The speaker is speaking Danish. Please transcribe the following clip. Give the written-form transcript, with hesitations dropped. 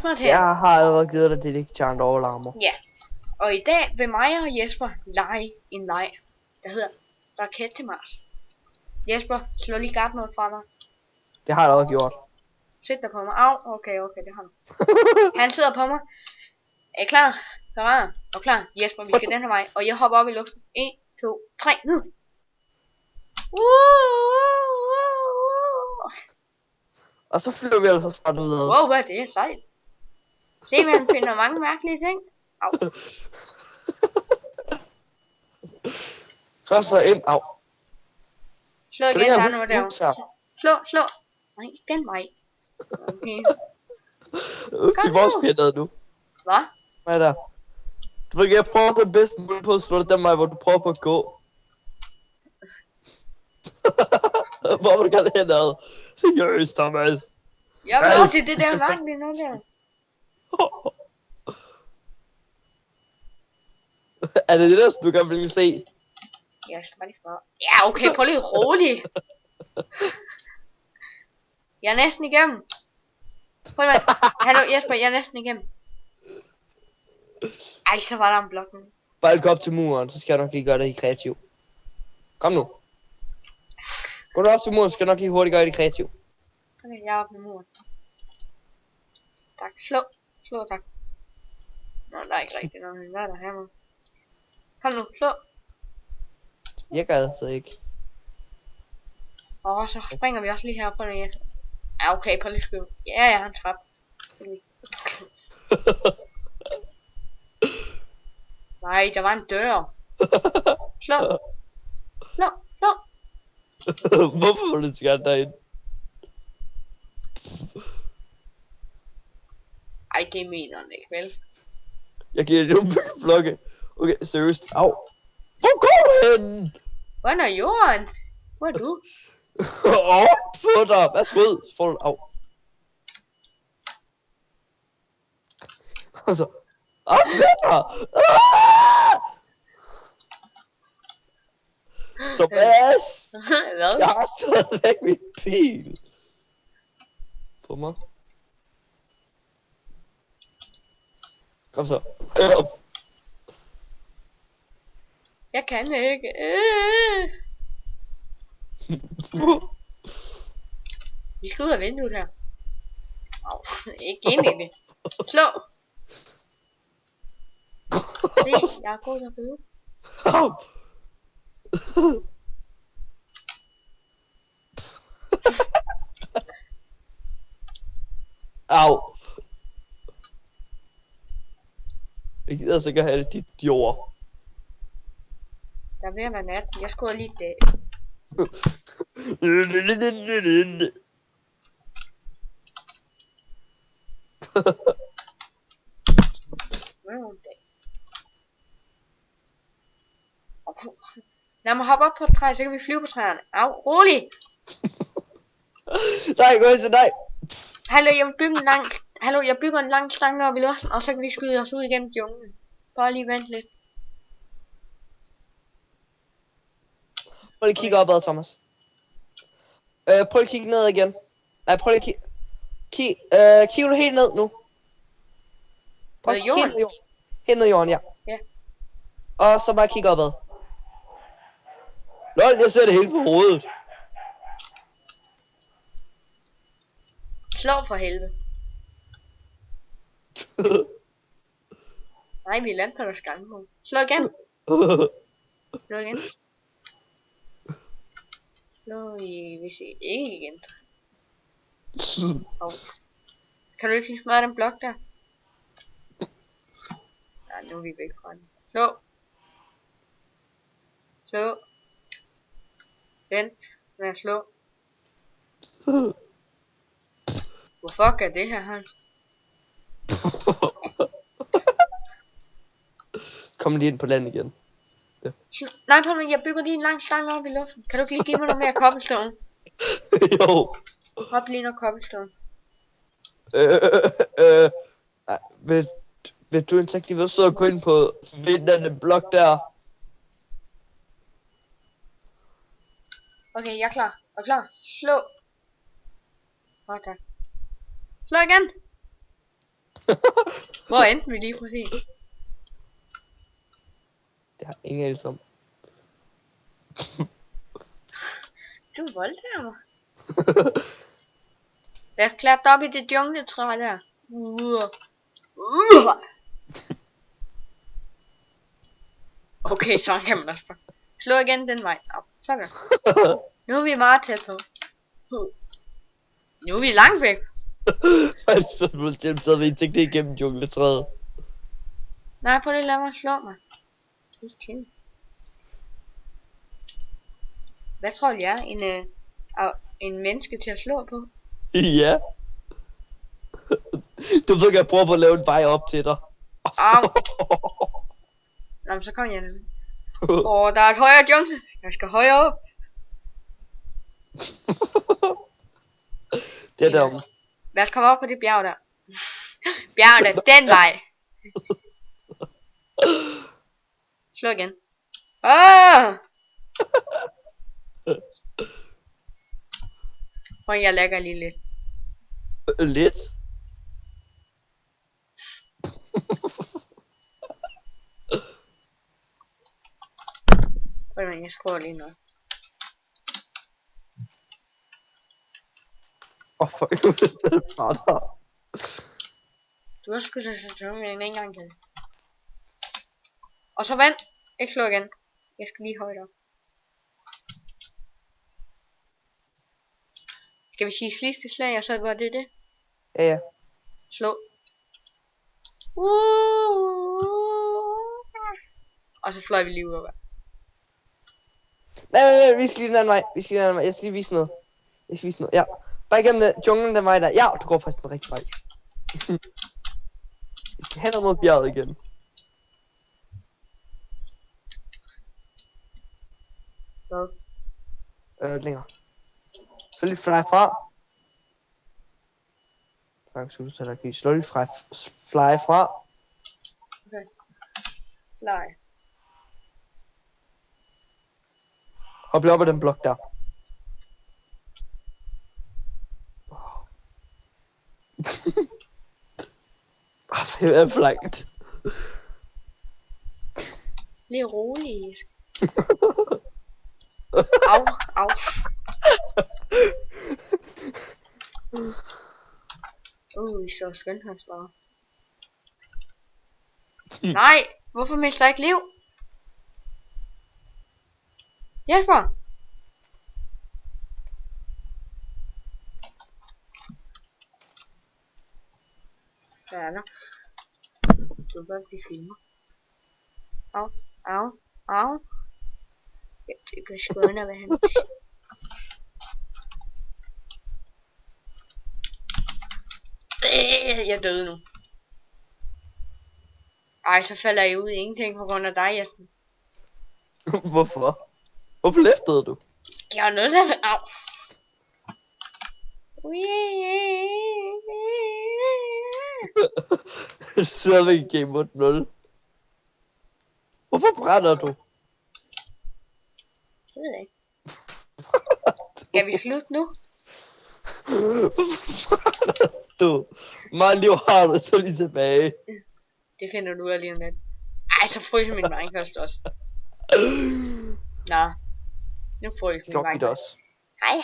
Smart her. Jeg har allerede givet dig det Giant Overarmor. Ja. Og i dag vil mig og Jesper lege en leg, der hedder Raket til Mars. Jesper, slå lige gardnet fra mig. Det har jeg allerede gjort. Sæt dig på mig. Au, okay, det har du. Han sidder på mig. Er I klar? Parat og klar. Jesper, vi skal den her vej. Og jeg hopper op i luften. 1, 2, 3, nu. Og så flyver vi altså snart ud af. Wow, hvad er det? Sejt. Se, man finder mange mærkelige ting. Au. Så ind. Au. Slå igen, der er noget der. Slå. Nej, den vej. Okay. De var også pændede nu. Hvad? Hvad er der? Du vil ikke prøve det bedste muligt på at slå det den vej, hvor du prøver på at gå. Hvor vil du gerne henad? Seriøst, Thomas. Jeg vil også til det der langt lige nu der. Er det det der, du gerne vil se? Jeg skal bare lige spørge. Ja, okay, prøv lige roligt. Jeg er næsten igennem. Prøv lige. Hallo Jesper, jeg er næsten igennem. Ej, så var der en blok nu. Bare gå op til muren, så skal jeg nok lige gøre det i kreativ. Kom nu. Gå du op til muren, så skal jeg nok lige hurtigt gøre det i kreativ. Okay, jeg er oppe med muren. Tak, slå tak. Nå, der er ikke rigtig noget. Hvad er der her med? Kom nu, slå. Jeg gad så ikke. Og så springer vi også lige her på den. Ja, okay, på lige skyld. Ja, jeg har en trap. Nej, der var en dør. Slå. Hvorfor vil du skære derind? Ej, det mener han ikke, vel? Jeg giver dig nogle byggeblokke. Okay, seriøst. Au. Hvor går du hen? Under jorden? Hvor er du? På dig. Værsgo. Så får du au. Og så. Op med dig. Thomas. Hvad? Jeg har stadigvæk mit bil. På mig. Kom så. Op. Jeg kan ikke. Vi skal ud af vinduet her. Au, ikke ind i det. Slå. Se, jeg er god til at bøve. Au. Au. Jeg gider så ikke have det dit jord. Der er ved at være nat. Jeg skulle lige det. Lad mig hoppe op på et træ, så kan vi flyve på træerne. Au, rolig! Nej, gå så nej. Hallo, jeg bygger en lang slange op i luften, og så kan vi skyde os ud igennem junglen. Bare lige vent lidt. Prøv lige at kigge opad, Thomas. Prøv lige at kigge ned igen. Nej, prøv lige at kigge. Kigger du helt ned nu? Prøv Ned i jorden? Helt ned i jorden, ja. Ja. Og så bare kigge opad. Lol, jeg ser det hele på hovedet. Slå for helvede. Nej, vi er landet på deres gangpunkt. Slå igen. Slå igen. Slå i, hvis I ikke igen. Oh. Kan du ikke lige smøre den blok der? Nej, nu er vi væk fra den. Slå. Slå. Vent med at slå. Hvorfor gør det her? Kom lige ind på land igen. Ja. Nej, Paul, jeg bygger lige en lang slange op i luften. Kan du ikke lige give mig noget mere cobblestone? Jo. Hop lige noget cobblestone. Vil du ikke lige være sød at gå ind på vinderne blok der? Okay, jeg er klar. Og klar. Slå. Tak. Slå igen. Hvor endte vi lige præcis? Det har ingen anelse om. Du voldtager mig. Jeg er klatret op i det jungletræ der. Okay, så kan man også slå igen den vej op. Sådan. Nu er vi meget tæt på. Nu er vi langt væk. Et spørgsmål til, så vi ikke det igennem jungletræet. Nej, prøv lige lad mig slå mig. Hvad tror jeg en menneske til at slå på? Ja. Du ved, jeg prøver på at lave en vej op til dig. Au. Nå, men så kom jeg nemlig. Der er et højere jungle. Jeg skal højere op. Det er derom. Lad os komme op på det bjerg der. Bjergene, den vej. Slå igen. Prøv, jeg lægger lige lidt. Lidt? Prøv, jeg skruer lige noget. For jeg vil tage det fra dig. Du har sgu da så en engang til. Og så vand. Ikke slå igen. Jeg skal lige højt op. Skal vi sige sidste slag, og så var det det? Ja, ja. Slå. Og så fløj vi lige ud af. Nej, vi skal lige den anden vej. Jeg skal lige vise noget. Ja. Bare igennem junglen den vej der. Ja, du går faktisk den rigtige vej. Vi skal hen mod bjerget igen. Hvad? Længere. Selvfølgelig fly fra. Slowly fly fra. Okay. Fly. Hop lige op ad den blok der. Wow. Det er flankt. Lige rolig. Au. Så skønt han svarer. Nej, hvorfor mister jeg ikke liv? Jesper! Hvad er der? Du bør blive filmet. Au. Jeg tykker sgu under, hvad han jeg døde nu. Ej, så falder jeg ud i ingenting på grund af dig, Jesper. Hvorfor? Hvorfor løftede du? Jeg er nødt til at... Au. Du sidder ved game mode 0. Hvorfor brænder du? Det ved jeg ikke. Skal vi slutte nu? Du, meget liv har du, så lige tilbage. Det finder du ud af lige om lidt. Ej, så fryser min Minecraft også. Nå. Nu fryser min Minecraft. Også. Hej.